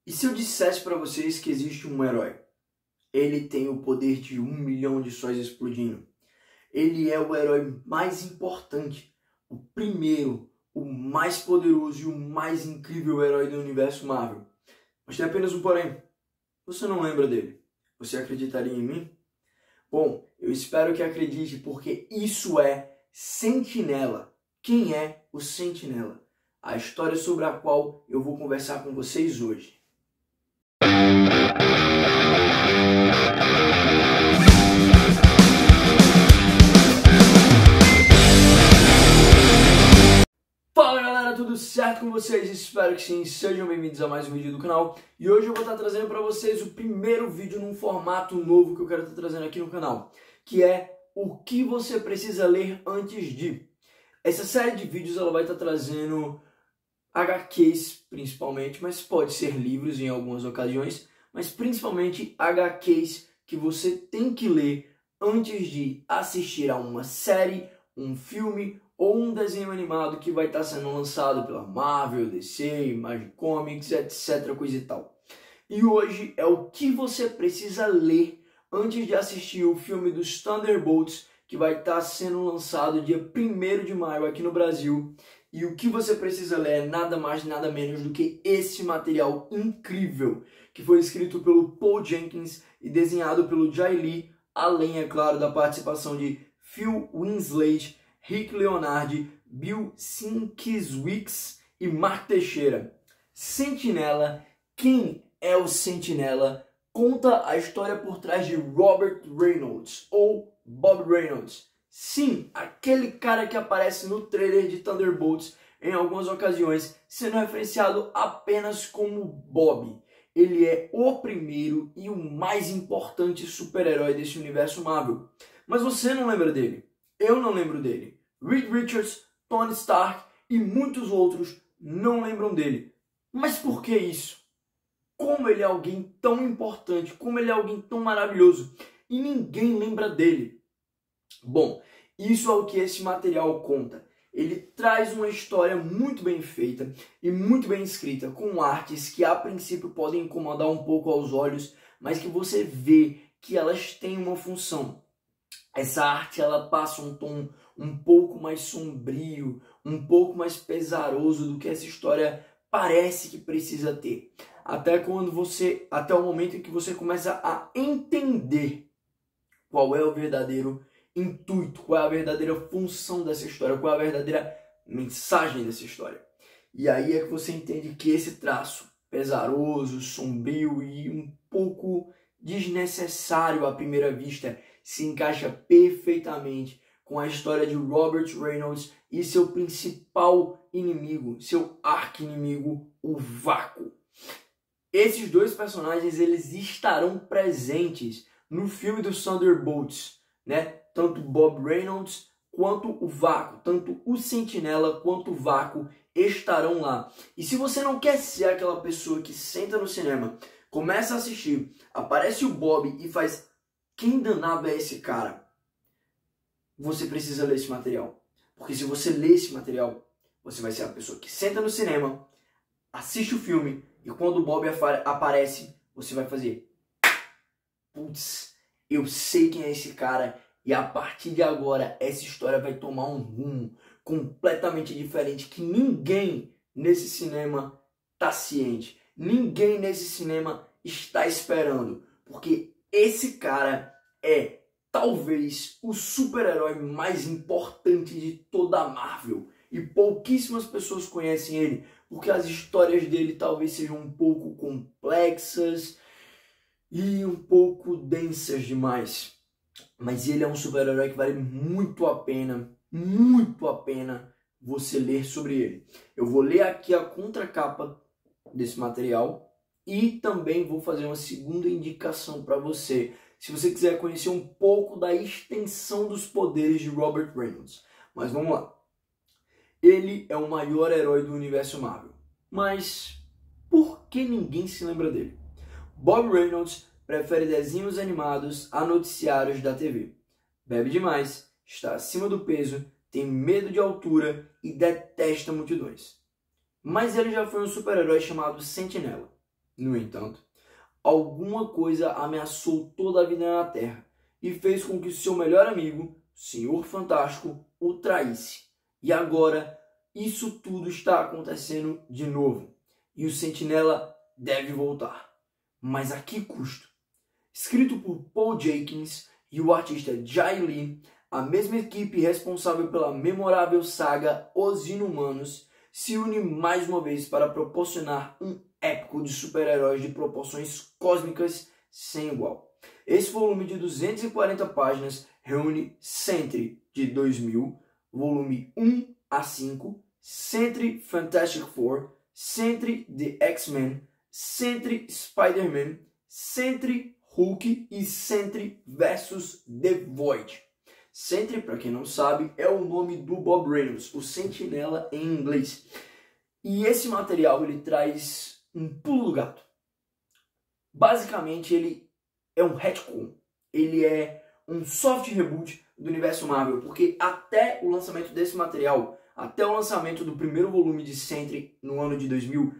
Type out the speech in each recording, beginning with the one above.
E se eu dissesse para vocês que existe um herói? Ele tem o poder de 1 milhão de sóis explodindo. Ele é o herói mais importante, o primeiro, o mais poderoso e o mais incrível herói do universo Marvel. Mas tem apenas um porém. Você não lembra dele. Você acreditaria em mim? Bom, eu espero que acredite, porque isso é Sentinela. Quem é o Sentinela? A história sobre a qual eu vou conversar com vocês hoje. Fala galera, tudo certo com vocês? Espero que sim, sejam bem-vindos a mais um vídeo do canal. E hoje eu vou estar trazendo para vocês o primeiro vídeo num formato novo que eu quero estar trazendo aqui no canal, que é o que você precisa ler antes de. Essa série de vídeos ela vai estar trazendo HQs principalmente, mas pode ser livros em algumas ocasiões, mas principalmente HQs que você tem que ler antes de assistir a uma série, um filme ou um desenho animado que vai estar sendo lançado pela Marvel, DC, Image Comics, etc, coisa e tal. E hoje é o que você precisa ler antes de assistir o filme dos Thunderbolts, que vai estar sendo lançado dia 1º de maio aqui no Brasil. E o que você precisa ler é nada mais, nada menos do que esse material incrível, que foi escrito pelo Paul Jenkins e desenhado pelo Jay Lee, além, é claro, da participação de Phil Winslade, Rick Leonardi, Bill Sienkiewicz e Mark Teixeira. Sentinela, quem é o Sentinela? Conta a história por trás de Robert Reynolds, ou Bob Reynolds. Sim, aquele cara que aparece no trailer de Thunderbolts em algumas ocasiões, sendo referenciado apenas como Bob. Ele é o primeiro e o mais importante super-herói desse universo Marvel. Mas você não lembra dele. Eu não lembro dele. Reed Richards, Tony Stark e muitos outros não lembram dele. Mas por que isso? Como ele é alguém tão importante, como ele é alguém tão maravilhoso e ninguém lembra dele? Bom, isso é o que esse material conta. Ele traz uma história muito bem feita e muito bem escrita, com artes que a princípio podem incomodar um pouco aos olhos, mas que você vê que elas têm uma função. Essa arte ela passa um tom um pouco mais sombrio, um pouco mais pesaroso do que essa história parece que precisa ter. Até o momento em que você começa a entender qual é o verdadeiro intuito, qual é a verdadeira função dessa história, qual é a verdadeira mensagem dessa história. E aí é que você entende que esse traço pesaroso, sombrio e um pouco desnecessário à primeira vista se encaixa perfeitamente com a história de Robert Reynolds e seu principal inimigo, seu arqui-inimigo, o Vácuo. Esses dois personagens eles estarão presentes no filme dos Thunderbolts, né? Tanto Bob Reynolds quanto o Vácuo, tanto o Sentinela quanto o Vácuo estarão lá. E se você não quer ser aquela pessoa que senta no cinema, começa a assistir, aparece o Bob e faz: quem danado é esse cara? Você precisa ler esse material. Porque se você ler esse material, você vai ser a pessoa que senta no cinema, assiste o filme e quando o Bob aparece, você vai fazer: putz, eu sei quem é esse cara. E a partir de agora, essa história vai tomar um rumo completamente diferente que ninguém nesse cinema está ciente. Ninguém nesse cinema está esperando. Porque esse cara é talvez o super-herói mais importante de toda a Marvel. E pouquíssimas pessoas conhecem ele, porque as histórias dele talvez sejam um pouco complexas e um pouco densas demais. Mas ele é um super-herói que vale muito a pena você ler sobre ele. Eu vou ler aqui a contracapa desse material e também vou fazer uma segunda indicação para você, se você quiser conhecer um pouco da extensão dos poderes de Robert Reynolds. Mas vamos lá. Ele é o maior herói do universo Marvel. Mas por que ninguém se lembra dele? Bob Reynolds prefere desenhos animados a noticiários da TV. Bebe demais, está acima do peso, tem medo de altura e detesta multidões. Mas ele já foi um super-herói chamado Sentinela. No entanto, alguma coisa ameaçou toda a vida na Terra e fez com que seu melhor amigo, Senhor Fantástico, o traísse. E agora, isso tudo está acontecendo de novo. E o Sentinela deve voltar. Mas a que custo? Escrito por Paul Jenkins e o artista Jai Lee, a mesma equipe responsável pela memorável saga Os Inumanos se une mais uma vez para proporcionar um épico de super-heróis de proporções cósmicas sem igual. Esse volume de 240 páginas reúne Sentry de 2000, volume 1 a 5, Sentry Fantastic Four, Sentry The X-Men, Sentry Spider-Man, Sentry Hulk e Sentry vs The Void. Sentry, para quem não sabe, é o nome do Bob Reynolds, o Sentinela em inglês. E esse material ele traz um pulo do gato. Basicamente, ele é um retcon. Ele é um soft reboot do universo Marvel, porque até o lançamento desse material, até o lançamento do primeiro volume de Sentry no ano de 2000,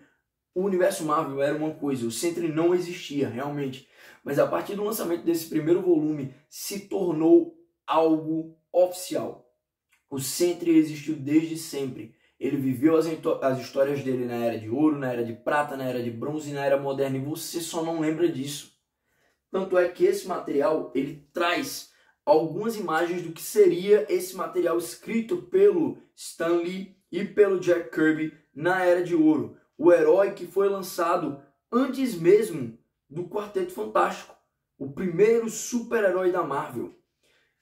o universo Marvel era uma coisa, o Sentry não existia realmente. Mas a partir do lançamento desse primeiro volume, se tornou algo oficial. O Sentry existiu desde sempre. Ele viveu as histórias dele na Era de Ouro, na Era de Prata, na Era de Bronze e na Era Moderna. E você só não lembra disso. Tanto é que esse material, ele traz algumas imagens do que seria esse material escrito pelo Stan Lee e pelo Jack Kirby na Era de Ouro. O herói que foi lançado antes mesmo do Quarteto Fantástico. O primeiro super-herói da Marvel.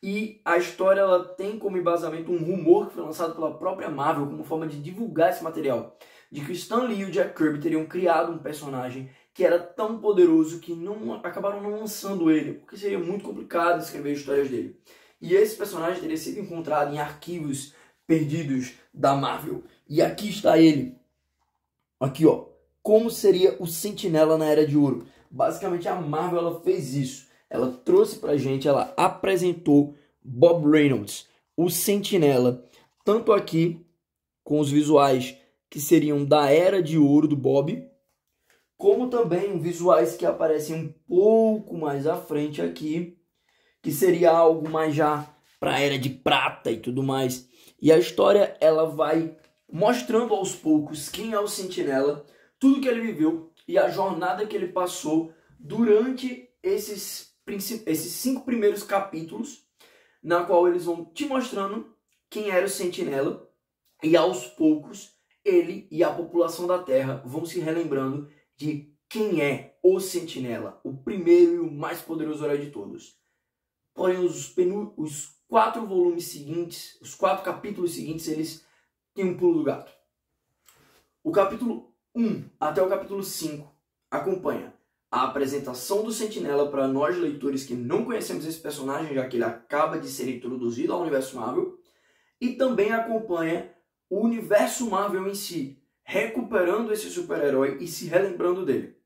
E a história ela tem como embasamento um rumor que foi lançado pela própria Marvel como forma de divulgar esse material. De que o Stan Lee e o Jack Kirby teriam criado um personagem que era tão poderoso que acabaram não lançando ele. Porque seria muito complicado escrever histórias dele. E esse personagem teria sido encontrado em arquivos perdidos da Marvel. E aqui está ele. Aqui ó. Como seria o Sentinela na Era de Ouro. Basicamente a Marvel ela fez isso. Ela trouxe pra gente, ela apresentou Bob Reynolds, o Sentinela, tanto aqui com os visuais que seriam da Era de Ouro do Bob, como também visuais que aparecem um pouco mais à frente aqui, que seria algo mais já pra Era de Prata e tudo mais. E a história ela vai mostrando aos poucos quem é o Sentinela, tudo que ele viveu e a jornada que ele passou durante esses 5 primeiros capítulos, na qual eles vão te mostrando quem era o Sentinela, e aos poucos ele e a população da Terra vão se relembrando de quem é o Sentinela, o primeiro e o mais poderoso herói de todos. Porém, os 4 volumes seguintes, os 4 capítulos seguintes, eles têm um pulo do gato. O capítulo 1 até o capítulo 5 acompanha a apresentação do Sentinela para nós leitores que não conhecemos esse personagem, já que ele acaba de ser introduzido ao universo Marvel, e também acompanha o universo Marvel em si, recuperando esse super-herói e se relembrando dele.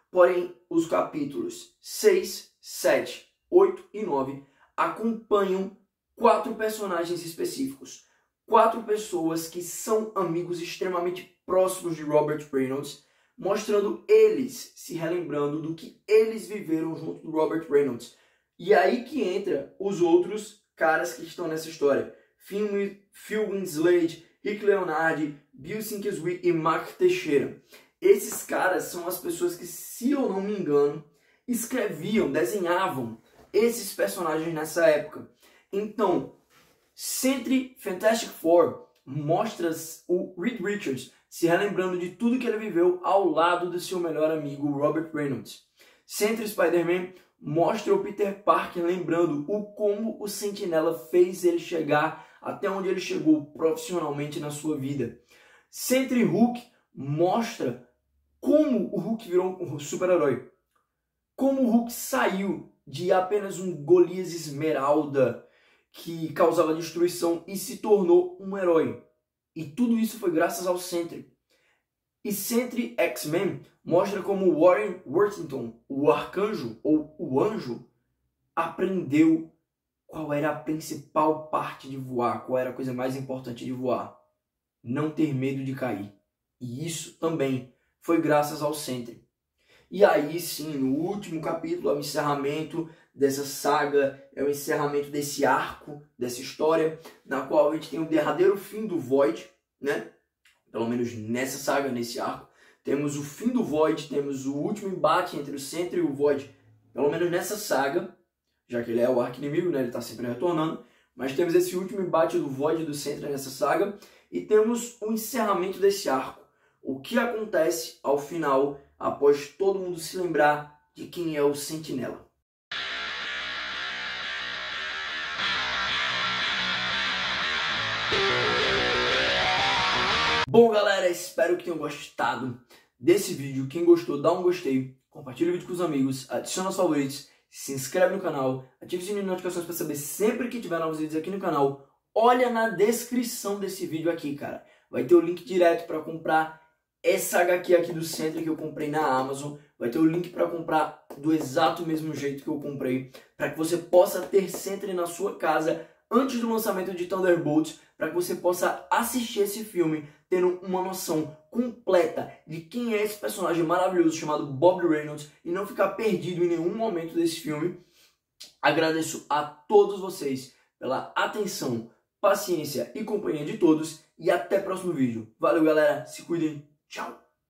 Porém, os capítulos 6, 7, 8 e 9 acompanham 4 personagens específicos, 4 pessoas que são amigos extremamente próximos de Robert Reynolds, mostrando eles se relembrando do que eles viveram junto do Robert Reynolds. E aí que entra os outros caras que estão nessa história. Phil Winslade, Rick Leonardi, Bill Sienkiewicz e Mark Teixeira. Esses caras são as pessoas que, se eu não me engano, escreviam, desenhavam esses personagens nessa época. Então, Sentry Fantastic Four mostra o Reed Richards se relembrando de tudo que ele viveu ao lado do seu melhor amigo Robert Reynolds. Sentry Spider-Man mostra o Peter Parker lembrando como o Sentinela fez ele chegar até onde ele chegou profissionalmente na sua vida. Sentry Hulk mostra como o Hulk virou um super-herói. Como o Hulk saiu de apenas um Golias Esmeralda que causava destruição e se tornou um herói. E tudo isso foi graças ao Sentry. E Sentry X-Men mostra como Warren Worthington, o arcanjo ou o anjo, aprendeu qual era a principal parte de voar, qual era a coisa mais importante de voar. Não ter medo de cair. E isso também foi graças ao Sentry. E aí sim, no último capítulo, é o encerramento dessa saga, é o encerramento desse arco, dessa história, na qual a gente tem o derradeiro fim do Void, né? Pelo menos nessa saga, nesse arco. Temos o fim do Void, temos o último embate entre o Sentry e o Void, pelo menos nessa saga, já que ele é o arqui-inimigo, né? Ele está sempre retornando. Mas temos esse último embate do Void e do Sentry nessa saga, e temos o encerramento desse arco. O que acontece ao final, após todo mundo se lembrar de quem é o Sentinela. Bom, galera, espero que tenham gostado desse vídeo. Quem gostou, dá um gostei, compartilha o vídeo com os amigos, adiciona os favoritos, se inscreve no canal, ative o sininho de notificações para saber sempre que tiver novos vídeos aqui no canal. Olha na descrição desse vídeo aqui, cara. Vai ter o link direto para comprar essa HQ aqui do Sentry que eu comprei na Amazon. Vai ter o link para comprar do exato mesmo jeito que eu comprei, para que você possa ter Sentry na sua casa antes do lançamento de Thunderbolts, para que você possa assistir esse filme tendo uma noção completa de quem é esse personagem maravilhoso chamado Bob Reynolds e não ficar perdido em nenhum momento desse filme. Agradeço a todos vocês pela atenção, paciência e companhia de todos e até o próximo vídeo. Valeu, galera, se cuidem, tchau!